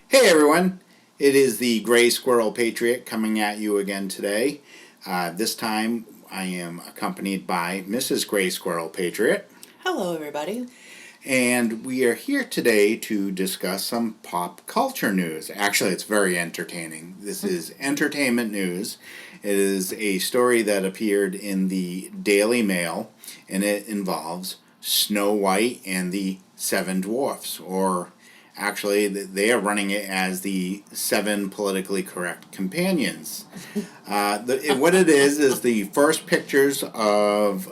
Hey everyone, it is the Gray Squirrel Patriot coming at you again today. This time I am accompanied by Mrs. Gray Squirrel Patriot, Hello, everybody. and we are here today to discuss some pop culture news. Actually, it's very entertaining. This is entertainment news. It is a story that appeared in the Daily Mail, and it involves Snow White and the Seven Dwarfs, or actually, they are running it as the Seven Politically Correct Companions. What it is the first pictures of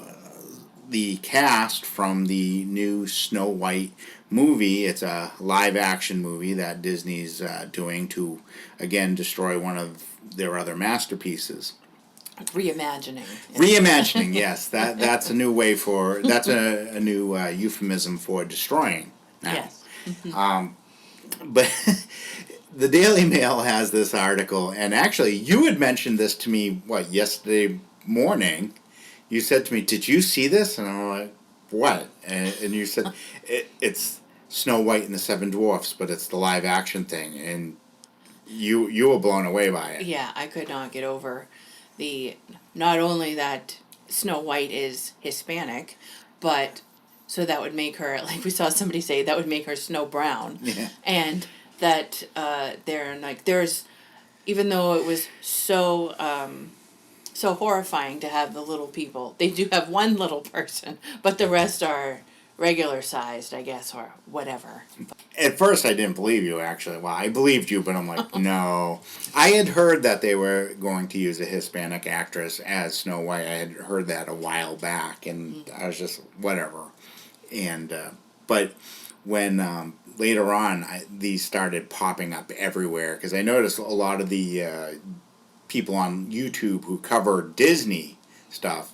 the cast from the new Snow White movie. It's a live action movie that Disney's doing to, again, destroy one of their other masterpieces. Reimagining. Reimagining, yes, that's a new way for that's a new euphemism for destroying. Now. Yes. But the Daily Mail has this article, and actually, you had mentioned this to me, yesterday morning. You said to me, "Did you see this?" And I'm like, "What?" And you said, "It's Snow White and the Seven Dwarfs, but it's the live action thing." And you were blown away by it. Yeah, I could not get over the not only that Snow White is Hispanic, but so that would make her, like we saw somebody say, that would make her Snow Brown. Yeah. And that there's, even though it was so horrifying to have the little people, they do have one little person, but the rest are regular sized, I guess, or whatever. At first, I didn't believe you. Actually, well, I believed you, but I'm like, no. I had heard that they were going to use a Hispanic actress as Snow White. I had heard that a while back, and I was just whatever. And but when later on these started popping up everywhere, because I noticed a lot of the people on YouTube who cover Disney stuff,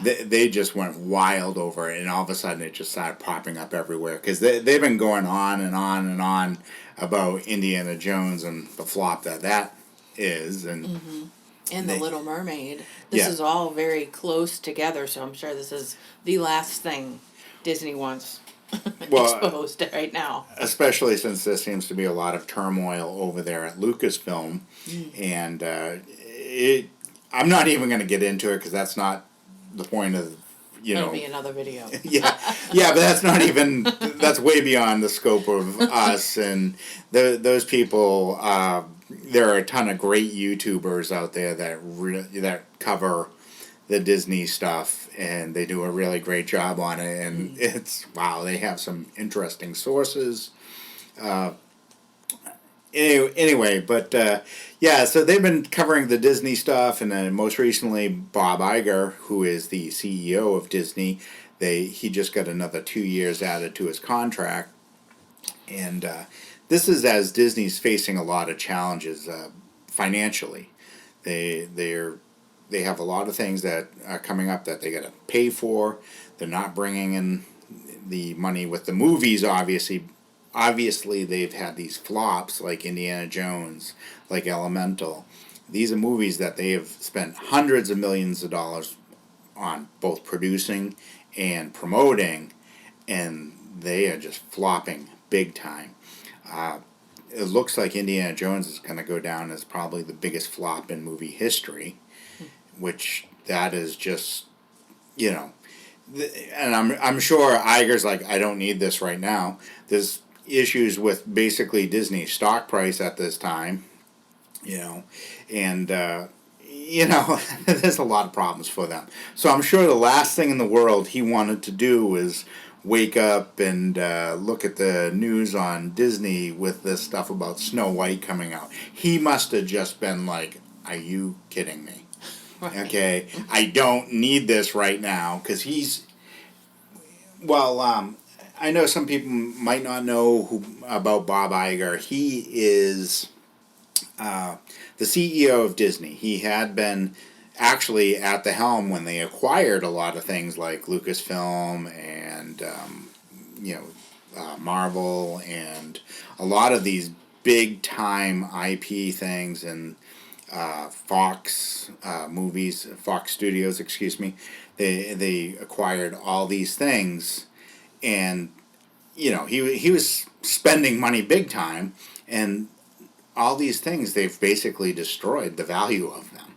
they just went wild over it, and all of a sudden it just started popping up everywhere, because they've been going on and on and on about Indiana Jones and the flop that is, and And The Little Mermaid. This Yeah. is all very close together, so I'm sure this is the last thing Disney wants well, exposed right now. especially since there seems to be a lot of turmoil over there at Lucasfilm, and I'm not even going to get into it because that's not the point of It'll be another video. yeah, but that's not even that's way beyond the scope of us and those people. There are a ton of great YouTubers out there that cover the Disney stuff, and they do a really great job on it. And it's wow, they have some interesting sources. Anyway, but yeah, so they've been covering the Disney stuff, and then most recently Bob Iger, who is the CEO of Disney, he just got another 2 years added to his contract, and this is as Disney's facing a lot of challenges financially. They have a lot of things that are coming up that they got to pay for. They're not bringing in the money with the movies, obviously they've had these flops like Indiana Jones, like Elemental. These are movies that they have spent hundreds of millions of dollars on both producing and promoting, and they are just flopping big time. It looks like Indiana Jones is going to go down as probably the biggest flop in movie history, which that is just, you know, and I'm sure Iger's like, I don't need this right now. There's issues with basically Disney's stock price at this time, and there's a lot of problems for them. So I'm sure the last thing in the world he wanted to do was wake up and look at the news on Disney with this stuff about Snow White coming out. He must have just been like, "Are you kidding me?" Right. Okay, I don't need this right now, because I know some people might not know about Bob Iger. He is the CEO of Disney. He had been actually at the helm when they acquired a lot of things like Lucasfilm and Marvel, and a lot of these big time IP things, and Fox movies, Fox Studios, excuse me. They acquired all these things, and he was spending money big time, and all these things, they've basically destroyed the value of them.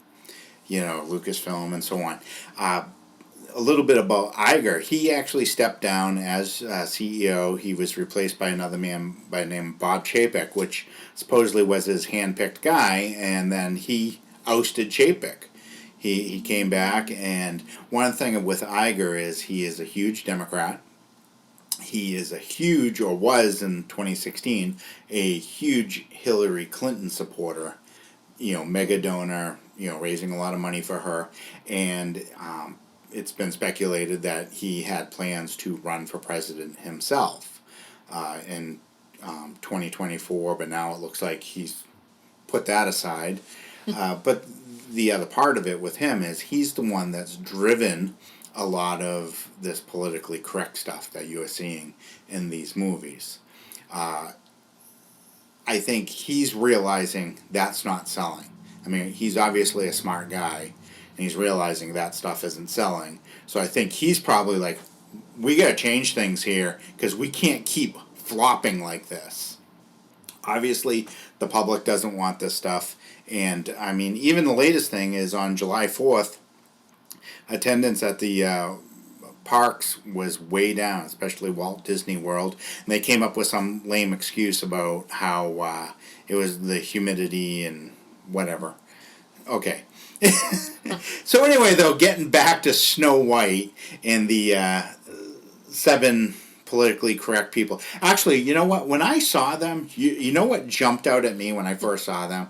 You know, Lucasfilm and so on. A little bit about Iger. He actually stepped down as CEO. He was replaced by another man by the name of Bob Chapek, which supposedly was his hand-picked guy, and then he ousted Chapek. He came back, and one thing with Iger is he is a huge Democrat. He is a huge, or was in 2016, a huge Hillary Clinton supporter. You know, mega donor. You know, raising a lot of money for her, and it's been speculated that he had plans to run for president himself in 2024, but now it looks like he's put that aside. But the other part of it with him is he's the one that's driven a lot of this politically correct stuff that you are seeing in these movies. I think he's realizing that's not selling. I mean, he's obviously a smart guy, and he's realizing that stuff isn't selling. So I think he's probably like, we got to change things here because we can't keep flopping like this. Obviously, the public doesn't want this stuff. And, I mean, even the latest thing is on July 4th, attendance at the parks was way down, especially Walt Disney World. And they came up with some lame excuse about how it was the humidity and whatever. Okay. So anyway, though, getting back to Snow White and the 7 politically correct people. Actually, you know what? When I saw them, you know what jumped out at me when I first saw them?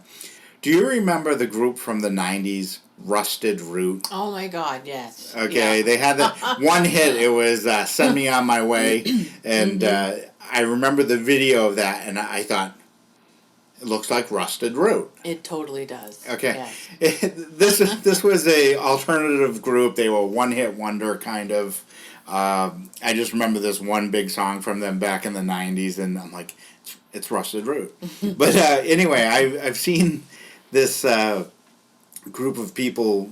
Do you remember the group from the 90s, Rusted Root? Oh my God, yes. Okay, Yeah. they had that one hit. It was Send Me On My Way. And I remember the video of that, and I thought, it looks like Rusted Root. It totally does. Okay. Yes. This was a alternative group. They were one-hit wonder, kind of. I just remember this one big song from them back in the 90s, and I'm like, it's Rusted Root. But anyway, I've seen this group of people,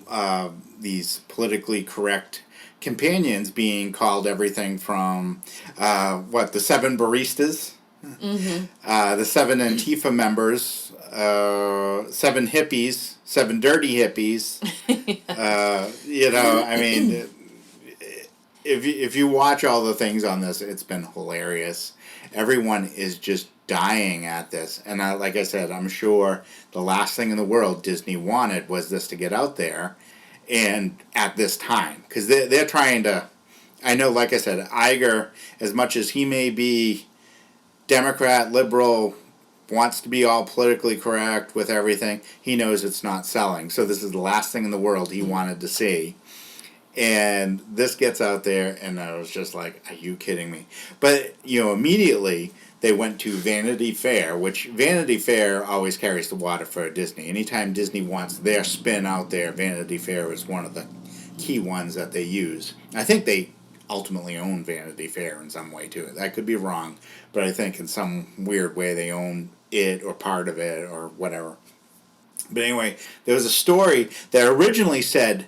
these politically correct companions, being called everything from, the 7 baristas? The 7 Antifa members, 7 hippies, 7 dirty hippies. You know, I mean, if you watch all the things on this, it's been hilarious. Everyone is just dying at this. And like I said, I'm sure the last thing in the world Disney wanted was this to get out there and at this time. Because they're trying to, I know, like I said, Iger, as much as he may be Democrat, liberal, wants to be all politically correct with everything, he knows it's not selling. So this is the last thing in the world he wanted to see. And this gets out there, and I was just like, are you kidding me? But, you know, immediately they went to Vanity Fair, which Vanity Fair always carries the water for Disney. Anytime Disney wants their spin out there, Vanity Fair is one of the key ones that they use. I think they ultimately own Vanity Fair in some way too. That could be wrong, but I think in some weird way they own it or part of it or whatever. But anyway, there was a story that originally said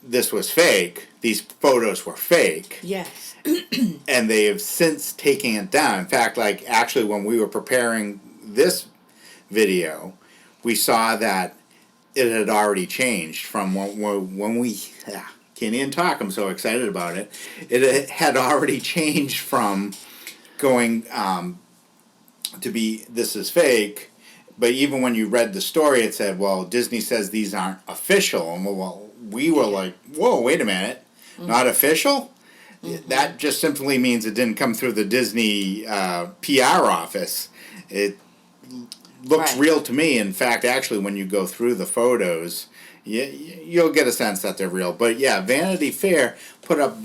this was fake. These photos were fake. Yes. And they have since taken it down. In fact, like actually when we were preparing this video, we saw that it had already changed from when we... Can't even talk, I'm so excited about it. It had already changed from going to be, this is fake, but even when you read the story, it said, well, Disney says these aren't official. And well, we were like, whoa, wait a minute, not official? That just simply means it didn't come through the Disney PR office. It looks real to me. In fact, actually, when you go through the photos, you'll get a sense that they're real. But yeah, Vanity Fair put up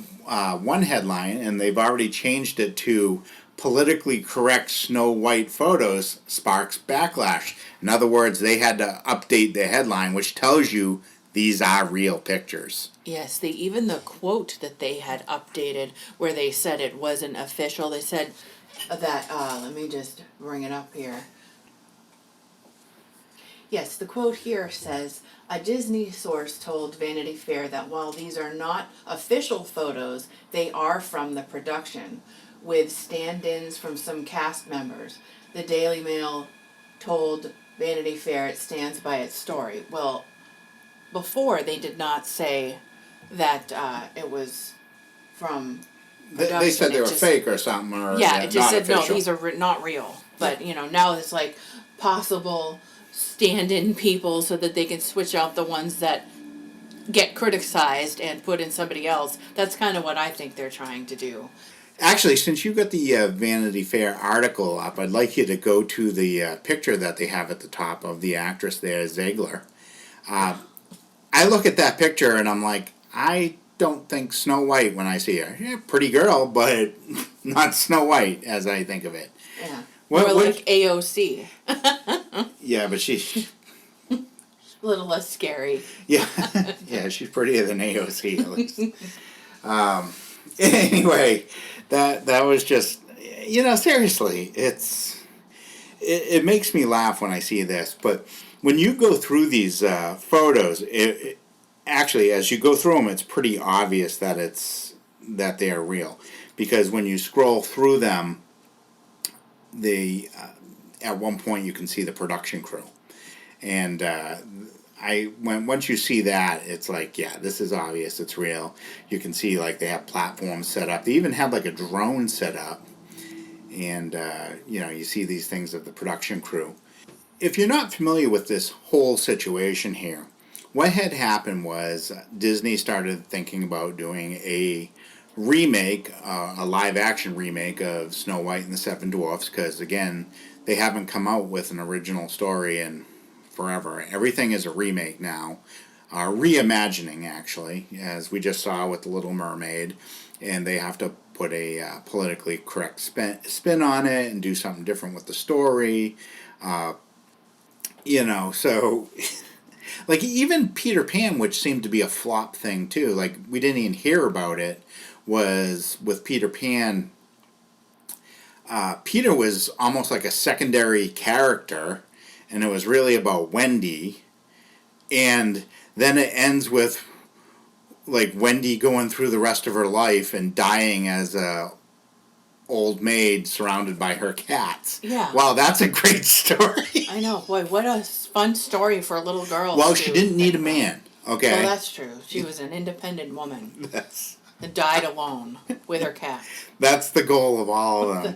one headline, and they've already changed it to politically correct Snow White photos sparks backlash. In other words, they had to update the headline, which tells you these are real pictures. Yes, even the quote that they had updated where they said it wasn't official, they said that, let me just bring it up here. Yes, the quote here says, a Disney source told Vanity Fair that while these are not official photos, they are from the production, with stand-ins from some cast members. The Daily Mail told Vanity Fair, it stands by its story. Well, before they did not say that it was from production. They said they It were just, fake or something, or yeah, it just not said official. no, these are not real. But now it's like possible stand-in people so that they can switch out the ones that get criticized and put in somebody else. That's kind of what I think they're trying to do. Actually, since you got the Vanity Fair article up, I'd like you to go to the picture that they have at the top of the actress there, Ziegler. I look at that picture and I'm like, I don't think Snow White when I see her. Yeah, pretty girl, but not Snow White as I think of it. Yeah. What, Or what- like AOC. Yeah, but she's A little less scary. yeah, yeah, she's prettier than AOC at least. Anyway, that was just seriously, it makes me laugh when I see this. But when you go through these photos, actually as you go through them, it's pretty obvious that they are real, because when you scroll through them, at one point you can see the production crew, and once you see that, it's like, yeah, this is obvious, it's real. You can see like they have platforms set up. They even have like a drone set up, and you see these things of the production crew. If you're not familiar with this whole situation here, what had happened was Disney started thinking about doing a remake, a live action remake of Snow White and the Seven Dwarfs, because again, they haven't come out with an original story in forever. Everything is a remake now, reimagining actually, as we just saw with The Little Mermaid, and they have to put a politically correct spin on it and do something different with the story. So like even Peter Pan, which seemed to be a flop thing too, like we didn't even hear about it, was with Peter Pan. Peter was almost like a secondary character, and it was really about Wendy, and then it ends with like Wendy going through the rest of her life and dying as a old maid surrounded by her cats. Yeah. Wow, that's a great story. I know. Boy, what a fun story for a little girl. Well, she didn't need a man. Okay. Well, that's true. She was an independent woman and died alone with her cat. That's the goal of all of them.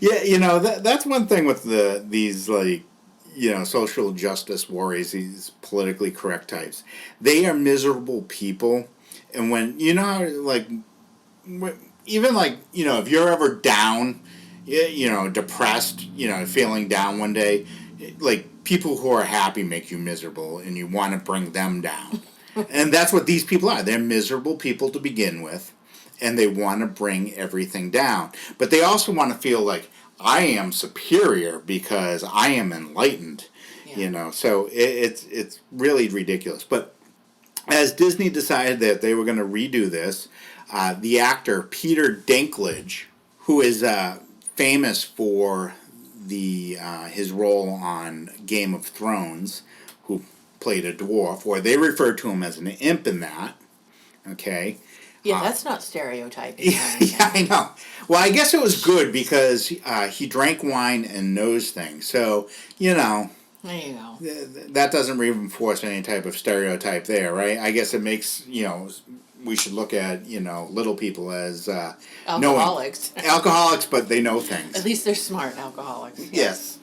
Yeah, that's one thing with these like social justice warriors, these politically correct types. They are miserable people, and when like even like if you're ever down, depressed, feeling down one day, like people who are happy make you miserable, and you want to bring them down. And that's what these people are. They're miserable people to begin with, and they want to bring everything down. But they also want to feel like I am superior because I am enlightened. Yeah. So it's really ridiculous. But as Disney decided that they were going to redo this, the actor Peter Dinklage, who is famous for his role on Game of Thrones, who played a dwarf, or they refer to him as an imp in that. Okay. Yeah, that's not stereotyping. Yeah, I know. Well, I guess it was good because he drank wine and knows things. So, There you go. that doesn't reinforce any type of stereotype there, right? I guess it makes, we should look at, little people as Alcoholics. Alcoholics, but they know things. At least they're smart alcoholics. Yes.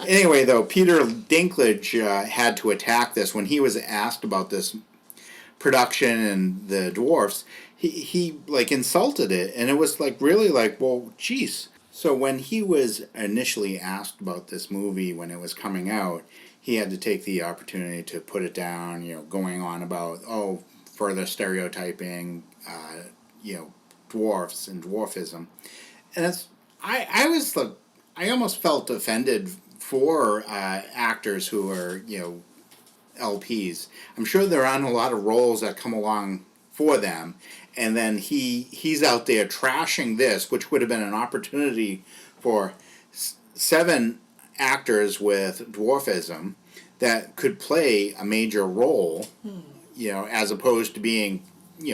Anyway, though, Peter Dinklage had to attack this when he was asked about this production and the dwarfs. He like insulted it, and it was like really like, well, geez. So when he was initially asked about this movie when it was coming out, he had to take the opportunity to put it down, going on about further stereotyping, dwarfs and dwarfism, and I was like, I almost felt offended for actors who are LPs. I'm sure there aren't a lot of roles that come along for them, and then he's out there trashing this, which would have been an opportunity for 7 actors with dwarfism that could play a major role, as opposed to being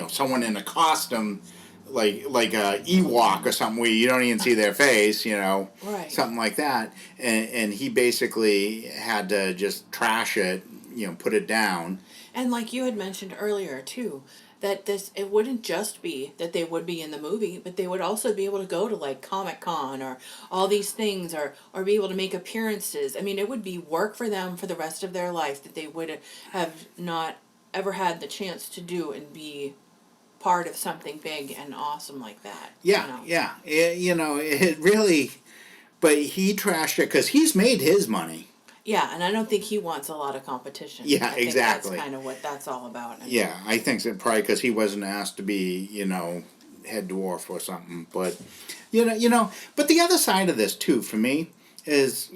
someone in a costume like a Ewok or something where you don't even see their face, Right. something like that. And he basically had to just trash it, put it down. And like you had mentioned earlier too, that it wouldn't just be that they would be in the movie, but they would also be able to go to like Comic-Con or all these things, or be able to make appearances. I mean, it would be work for them for the rest of their life that they would have not ever had the chance to do and be part of something big and awesome like that. Yeah, yeah. It really, but he trashed it because he's made his money. Yeah, and I don't think he wants a lot of competition. Yeah, I think exactly. That's kind of what that's all about. Yeah, I think so, probably because he wasn't asked to be, head dwarf or something. But, but the other side of this too, for me, is,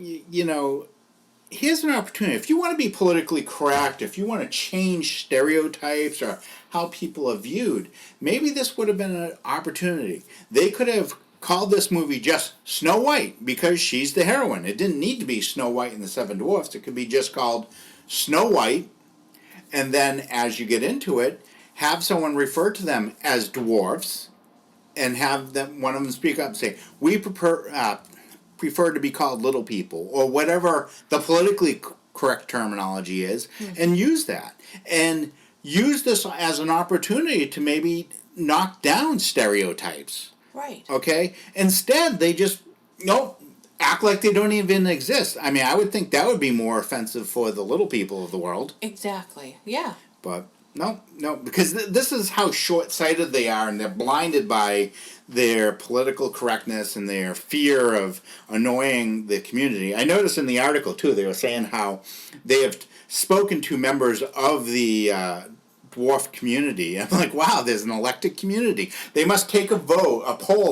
here's an opportunity. If you want to be politically correct, if you want to change stereotypes or how people are viewed, maybe this would have been an opportunity. They could have called this movie just Snow White because she's the heroine. It didn't need to be Snow White and the Seven Dwarfs. It could be just called Snow White, and then as you get into it, have someone refer to them as dwarfs, and have them one of them speak up and say, "We prefer to be called little people," or whatever the politically correct terminology is, and use that. And use this as an opportunity to maybe knock down stereotypes. Right. Okay? Instead, they just, act like they don't even exist. I mean, I would think that would be more offensive for the little people of the world. Exactly. Yeah. But no, because this is how short-sighted they are, and they're blinded by their political correctness and their fear of annoying the community. I noticed in the article, too, they were saying how they have spoken to members of the dwarf community. I'm like, wow, there's an elected community. They must take a poll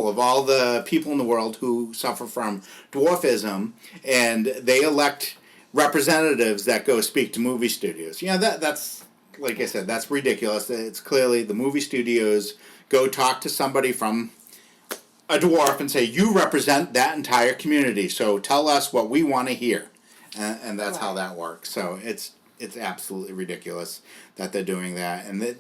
of all the people in the world who suffer from dwarfism, and they elect representatives that go speak to movie studios. That's, like I said, that's ridiculous. It's clearly the movie studios go talk to somebody from a dwarf and say, you represent that entire community, so tell us what we want to hear. And that's how that works. So it's absolutely ridiculous that they're doing that. And that,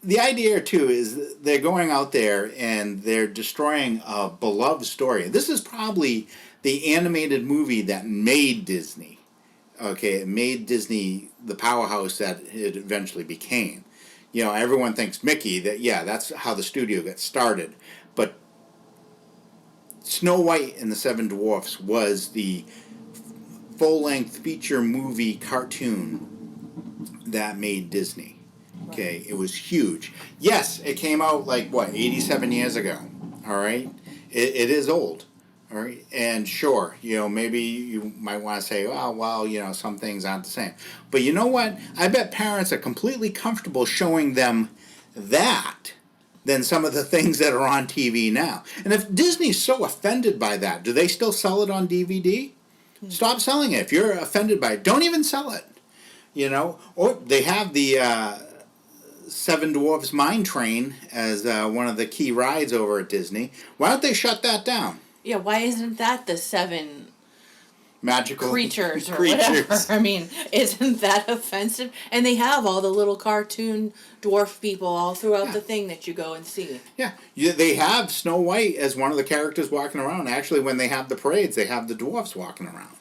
the idea too is they're going out there and they're destroying a beloved story. This is probably the animated movie that made Disney. Okay, it made Disney the powerhouse that it eventually became. Everyone thinks Mickey, that's how the studio got started. But Snow White and the Seven Dwarfs was the full-length feature movie cartoon that made Disney. Okay, it was huge. Yes, it came out 87 years ago. All right, it is old. All right, and sure, maybe you might want to say, oh, well, some things aren't the same. But you know what? I bet parents are completely comfortable showing them that than some of the things that are on TV now. And if Disney's so offended by that, do they still sell it on DVD? Stop selling it. If you're offended by it, don't even sell it. Or they have the Seven Dwarfs Mine Train as one of the key rides over at Disney. Why don't they shut that down? Yeah, why isn't that the seven magical creatures or whatever? I mean, isn't that offensive? And they have all the little cartoon dwarf people all throughout the thing that you go and see. Yeah, they have Snow White as one of the characters walking around. Actually, when they have the parades, they have the dwarfs walking around,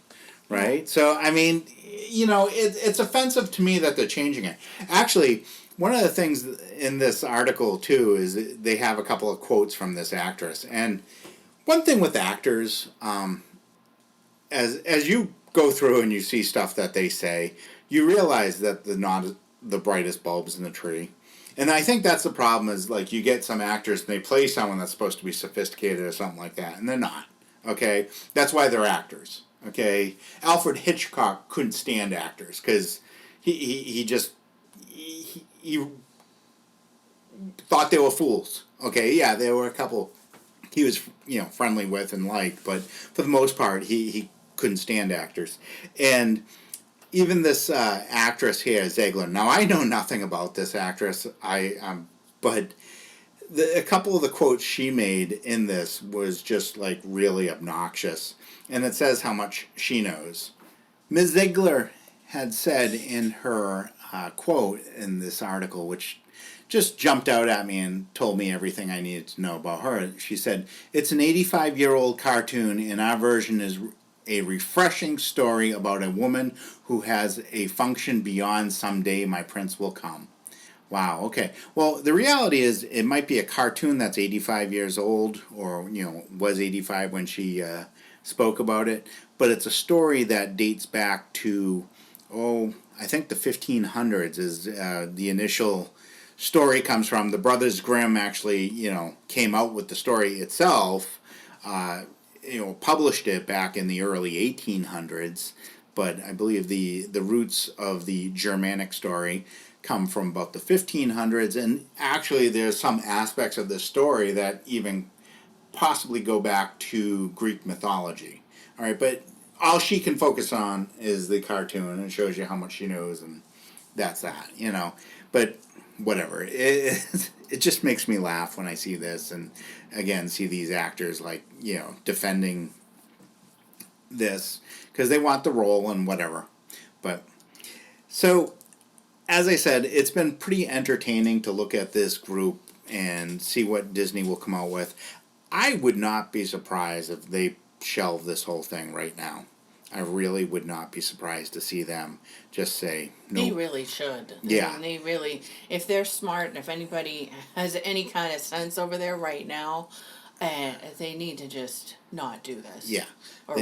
right? So, I mean, it's offensive to me that they're changing it. Actually, one of the things in this article, too, is they have a couple of quotes from this actress. And one thing with actors, as you go through and you see stuff that they say, you realize that they're not the brightest bulbs in the tree. And I think that's the problem is, you get some actors and they play someone that's supposed to be sophisticated or something like that, and they're not. Okay? That's why they're actors. Okay? Alfred Hitchcock couldn't stand actors because he thought they were fools. Okay? Yeah, there were a couple he was, friendly with and liked, but for the most part, he couldn't stand actors. And even this actress here, Ziegler. Now, I know nothing about this actress. But a couple of the quotes she made in this was just really obnoxious, and it says how much she knows. Ms. Ziegler had said in her quote in this article, which just jumped out at me and told me everything I needed to know about her. She said, "It's an 85-year-old cartoon, and our version is a refreshing story about a woman who has a function beyond someday my prince will come." Wow, okay. Well, the reality is it might be a cartoon that's 85 years old, or, was 85 when she spoke about it, but it's a story that dates back to, I think the 1500s is the initial story comes from. The Brothers Grimm actually, came out with the story itself, published it back in the early 1800s, but I believe the roots of the Germanic story come from about the 1500s, and actually there's some aspects of this story that even possibly go back to Greek mythology. All right, but all she can focus on is the cartoon, and it shows you how much she knows, and that's that, But whatever, it just makes me laugh when I see this, and again see these actors defending this because they want the role and whatever. But so, as I said, it's been pretty entertaining to look at this group and see what Disney will come out with. I would not be surprised if they shelve this whole thing right now. I really would not be surprised to see them just say no. They really should. Yeah. They really, if they're smart and if anybody has any kind of sense over there right now, they need to just not do this. Yeah. Or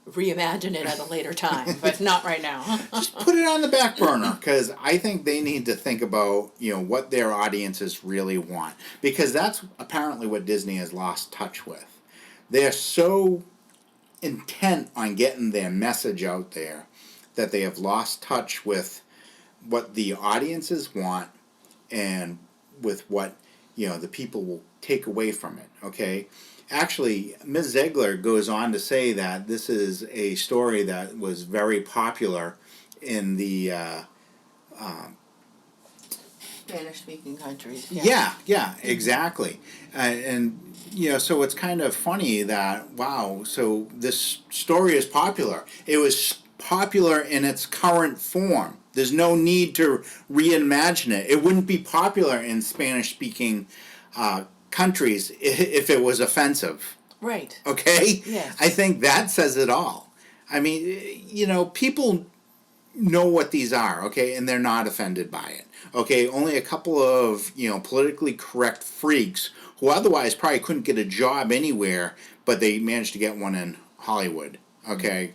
reimagine it at a later time, but not right now. Just put it on the back burner, because I think they need to think about what their audiences really want, because that's apparently what Disney has lost touch with. They're so intent on getting their message out there that they have lost touch with what the audiences want and with what the people will take away from it. Okay. Actually, Ms. Ziegler goes on to say that this is a story that was very popular in the Spanish-speaking countries. Yeah, exactly. And so it's kind of funny that, wow, so this story is popular. It was popular in its current form. There's no need to reimagine it. It wouldn't be popular in Spanish-speaking countries if it was offensive. Right. Okay? Yes. I think that says it all. I mean, people know what these are, okay, and they're not offended by it. Okay, only a couple of, politically correct freaks who otherwise probably couldn't get a job anywhere, but they managed to get one in Hollywood, okay?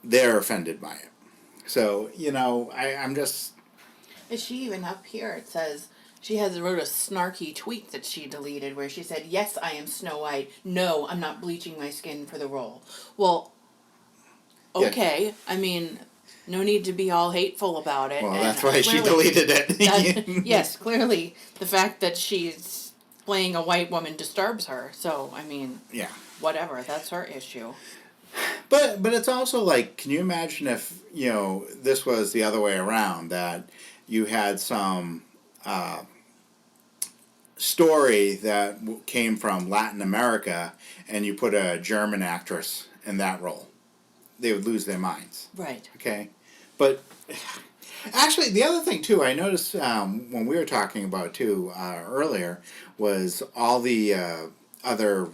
They're offended by it. So, I'm just... Is she even up here? It says she wrote a snarky tweet that she deleted where she said, "Yes, I am Snow White. No, I'm not bleaching my skin for the role." Well, okay. Yeah. I mean, no need to be all hateful about it. Well, that's why she deleted it. Yes, clearly the fact that she's playing a white woman disturbs her. So, I mean, yeah, whatever. That's her issue. But it's also like, can you imagine if, this was the other way around, that you had some story that came from Latin America and you put a German actress in that role? They would lose their minds. Right. Okay? But actually, the other thing, too, I noticed when we were talking about, too, earlier, was all the other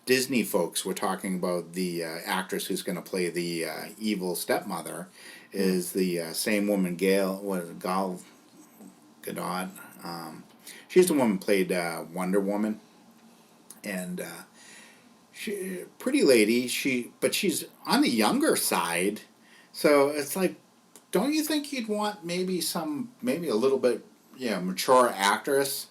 Disney folks were talking about the actress who's going to play the evil stepmother is the same woman, Gal Gadot. She's the woman who played Wonder Woman. And pretty lady, but she's on the younger side. So it's like, don't you think you'd want maybe a little bit, mature actress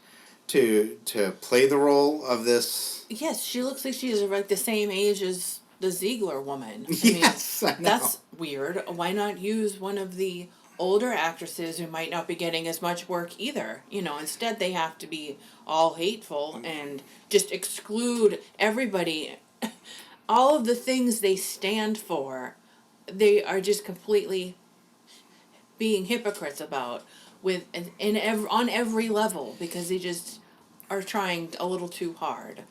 to play the role of this? Yes, she looks like she's like the same age as the Ziegler woman. Yes, I know. That's weird. Why not use one of the older actresses who might not be getting as much work either? Instead they have to be all hateful and just exclude everybody. All of the things they stand for, they are just completely being hypocrites about on every level, because they just are trying a little too hard,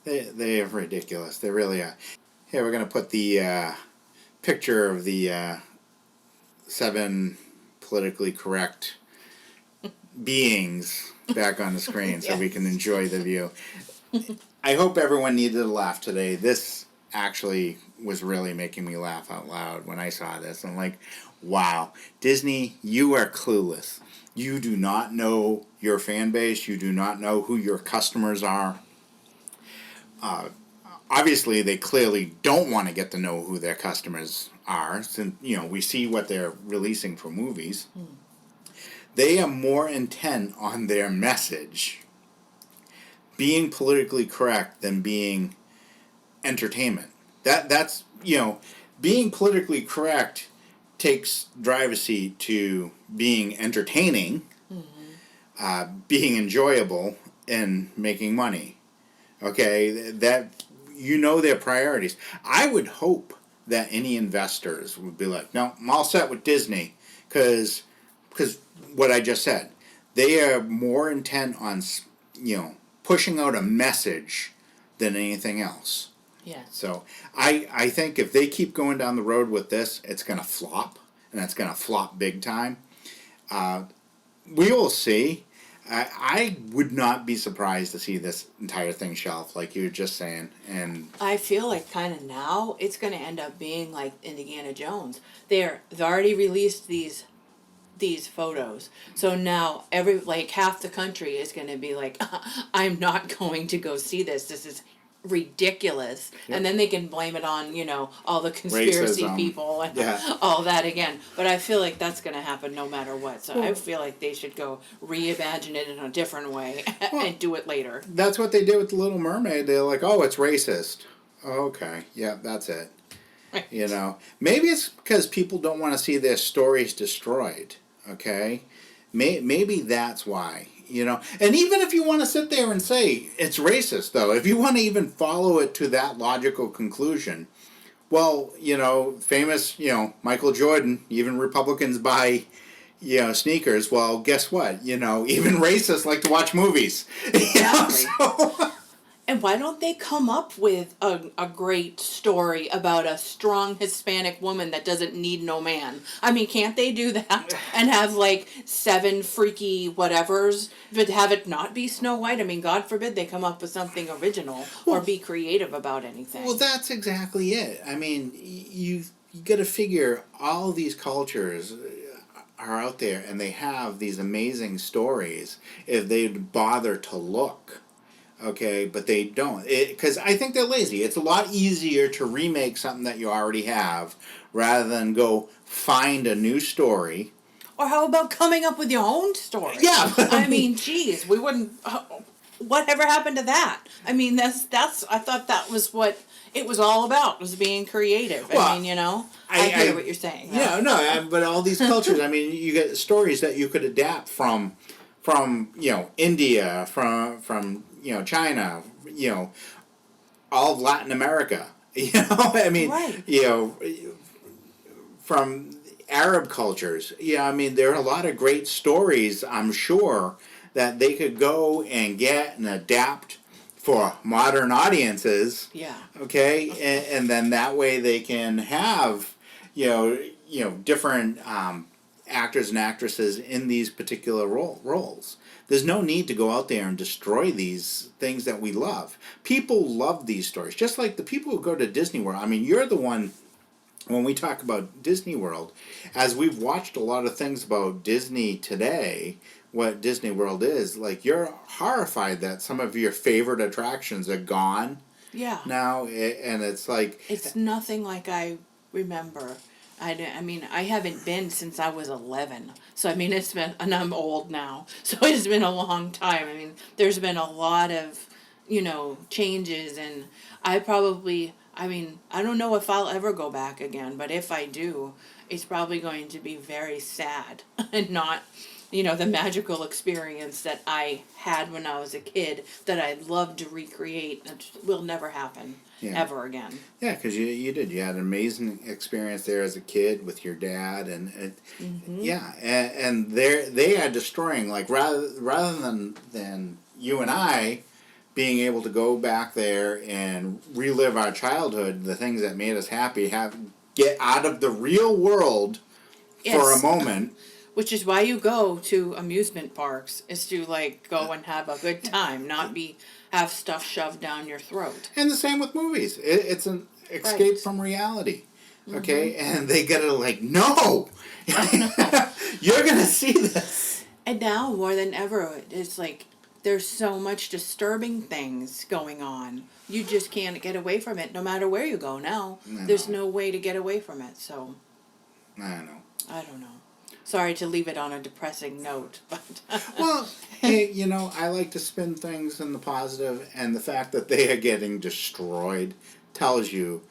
They are ridiculous. They really are. Here, we're going to put the picture of the 7 politically correct beings back on the screen so we can enjoy the view. I hope everyone needed a laugh today. This actually was really making me laugh out loud when I saw this. I'm like, wow, Disney, you are clueless. You do not know your fan base. You do not know who your customers are. Obviously, they clearly don't want to get to know who their customers are, since we see what they're releasing for movies. They are more intent on their message being politically correct than being entertainment. That's being politically correct takes driver's seat to being entertaining, being enjoyable, and making money. Okay, that their priorities. I would hope that any investors would be like, no, I'm all set with Disney, because what I just said, they are more intent on pushing out a message than anything else. Yeah. So I think if they keep going down the road with this, it's going to flop, and it's going to flop big time. We will see. I would not be surprised to see this entire thing shelved, like you were just saying. And I feel like kind of now it's going to end up being like Indiana Jones. They've already released these photos, so now half the country is going to be like, I'm not going to go see this. This is ridiculous. Yep. And then they can blame it on all the conspiracy Racism. people and Yeah. all that again. But I feel like that's going to happen no matter what. So I feel like they should go reimagine it in a different way and do it later. That's what they did with the Little Mermaid. They're like, oh, it's racist. Okay, yeah, that's it. Right. Maybe it's because people don't want to see their stories destroyed. Okay, maybe that's why. And even if you want to sit there and say it's racist, though, if you want to even follow it to that logical conclusion, well, famous, Michael Jordan, even Republicans buy, sneakers. Well, guess what? Even racists like to watch movies. Exactly. So And why don't they come up with a great story about a strong Hispanic woman that doesn't need no man? I mean, can't they do that and have like 7 freaky whatevers, but have it not be Snow White? I mean, God forbid they come up with something original or be creative about anything. Well, that's exactly it. I mean, you got to figure all these cultures are out there, and they have these amazing stories if they'd bother to look. Okay, but they don't. Because I think they're lazy. It's a lot easier to remake something that you already have rather than go find a new story. Or how about coming up with your own story? Yeah, but I mean, geez, we wouldn't. Whatever happened to that? I mean, that's. I thought that was what it was all about, was being creative. Well, I mean, I hear what you're saying. Yeah, no, but all these cultures. I mean, you get stories that you could adapt from India, from China, all of Latin America. I mean, Right. From Arab cultures. Yeah, I mean, there are a lot of great stories, I'm sure, that they could go and get and adapt for modern audiences. Yeah. Okay, and then that way they can have, different actors and actresses in these particular roles. There's no need to go out there and destroy these things that we love. People love these stories, just like the people who go to Disney World. I mean, you're the one. When we talk about Disney World, as we've watched a lot of things about Disney today, what Disney World is, like, you're horrified that some of your favorite attractions are gone Yeah. now, and it's like... It's nothing like I remember. I mean, I haven't been since I was 11. So, I mean, it's been, and I'm old now. So, it's been a long time. I mean, there's been a lot of, changes, and I don't know if I'll ever go back again, but if I do, it's probably going to be very sad and not, the magical experience that I had when I was a kid that I'd love to recreate. That will never happen ever again. Yeah, because you did. You had an amazing experience there as a kid with your dad, and yeah, and they are destroying, like, rather than you and I being able to go back there and relive our childhood, the things that made us happy, get out of the real world for a Yes. moment. Which is why you go to amusement parks, is to like go and have a good time, not have stuff shoved down your throat. And the same with movies. It's an escape from reality. Okay, and they gotta like, no, you're gonna see this. And now more than ever, it's like there's so much disturbing things going on. You just can't get away from it, no matter where you go now. There's no way to get away from it. So I know. I don't know. Sorry to leave it on a depressing note, but Well, hey, I like to spin things in the positive, and the fact that they are getting destroyed tells you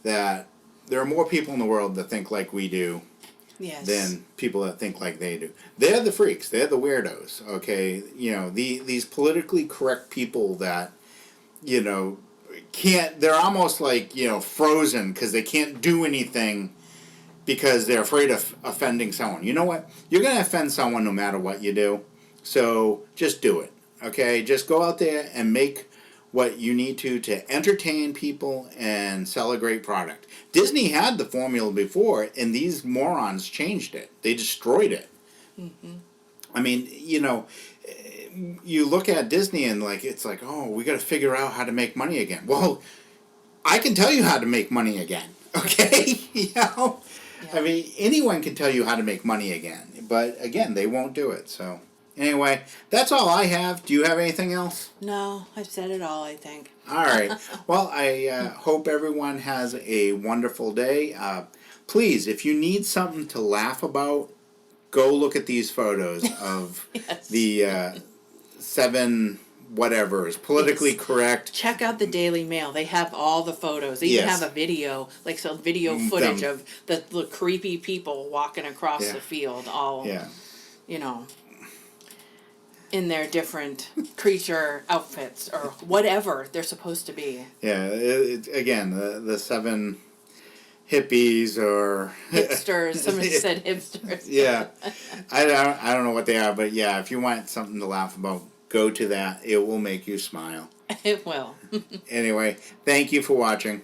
that there are more people in the world that think like we do yes, than people that think like they do. They're the freaks. They're the weirdos. Okay, these politically correct people that can't. They're almost like frozen because they can't do anything because they're afraid of offending someone. You know what? You're going to offend someone no matter what you do. So just do it. Okay? Just go out there and make what you need to entertain people and sell a great product. Disney had the formula before, and these morons changed it. They destroyed it. Mm-hmm. I mean, you look at Disney and it's like, oh, we got to figure out how to make money again. Well, I can tell you how to make money again. Okay? Yeah. I mean, anyone can tell you how to make money again, but again, they won't do it. So, anyway, that's all I have. Do you have anything else? No, I've said it all, I think. All right. Well, I hope everyone has a wonderful day. Please, if you need something to laugh about, go look at these photos of Yes. the 7 whatever is politically Yes. correct. Check out the Daily Mail. They have all the photos. They even Yes. have a video, like some video footage of the creepy people walking across the field, all, Yeah. In their different creature outfits or whatever they're supposed to be. Yeah. Again, the 7 hippies or Hipsters. Somebody said hipsters. Yeah. I don't know what they are, but yeah, if you want something to laugh about, go to that. It will make you smile. It will. Anyway, thank you for watching.